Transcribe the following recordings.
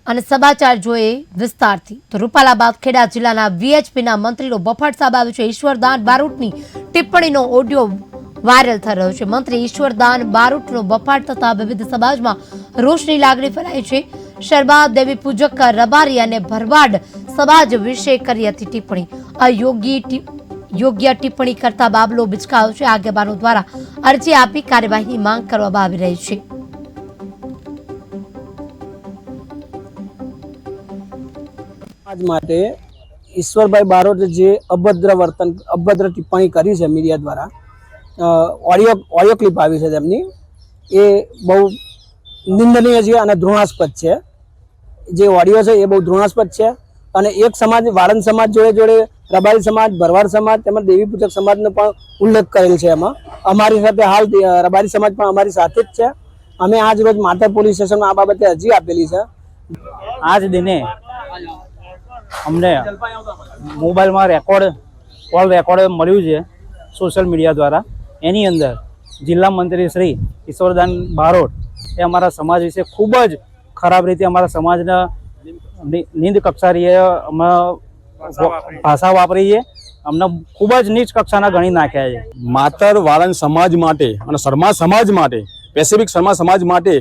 અને સમાચાર જોઈએ વિસ્તારથી તો રૂપાલા બાદ ખેડા જિલ્લાના વીએચપીના મંત્રીનો બફાટ સામે આવ્યો છે। ઈશ્વરદાન બારોટની ટિપ્પણીનો ઓડિયો વાયરલ થઈ રહ્યો છે। મંત્રી ઈશ્વરદાન બારોટનો બફાટ થતા વિવિધ સમાજમાં રોષની લાગણી ફેલાઈ છે। શર્મા દેવી પૂજક રબારી અને ભરવાડ સમાજ વિશે કરી હતી ટિપ્પણી। યોગ્ય ટિપ્પણી કરતા બાબલો બિચકાયો છે। આગેવાનો દ્વારા અરજી આપી કાર્યવાહીની માંગ કરવામાં આવી રહી છે। આજ માટે ઈશ્વરભાઈ બારોટે જે અભદ્ર ટિપ્પણી કરી છે મીડિયા દ્વારા ઓડિયો ક્લિપ આવી છે તેમની એ બહુ નિંદનીય છે અને ધૃણાસ્પદ છે। જે ઓડિયો છે એ બહુ ધૃણાસ્પદ છે અને એક સમાજ વાળંદ સમાજ જોડે રબારી સમાજ ભરવાડ સમાજ તેમજ દેવી પૂજક સમાજનો પણ ઉલ્લેખ કરેલ છે। એમાં અમારી સાથે હાલ રબારી સમાજ પણ અમારી સાથે જ છે। અમે આજ રોજ માતર પોલીસ સ્ટેશનમાં આ બાબતે અરજી આપેલી છે। આજ દિને અમને મોબાઈલમાં કોલ રેકોર્ડ મળ્યું છે સોશિયલ મીડિયા દ્વારા। એની અંદર જિલ્લા મંત્રી શ્રી ઈશ્વરદાન બારોટ એ અમારા સમાજ વિશે ખૂબ જ ખરાબ રીતે અમારા સમાજના નિંદ કક્ષારીએ અમે ભાષા વાપરી છે। અમને ખૂબ જ નીચ કક્ષાના ગણી નાખ્યા છે। માતર વાળંદ સમાજ માટે અને શર્મા સમાજ માટે પેસિફિક શર્મા સમાજ માટે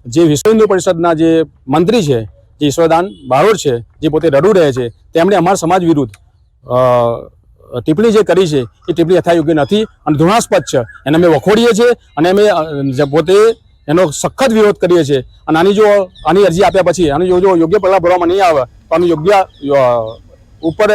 જે વિશ્વ હિન્દુ પરિષદના જે મંત્રી છે જે ઈશ્વરદાન બારોટ છે જે પોતે રડુ રહે છે તેમણે અમારા સમાજ વિરુદ્ધ ટિપ્પણી જે કરી છે એ ટિપ્પણી યથાયોગ્ય નથી અને ધૃણાસ્પદ છે। એને અમે વખોડીએ છીએ અને અમે પોતે એનો સખત વિરોધ કરીએ છીએ અને આની અરજી આપ્યા પછી આની જો યોગ્ય પગલાં ભરવામાં નહીં આવે તો અમે યોગ્ય ઉપર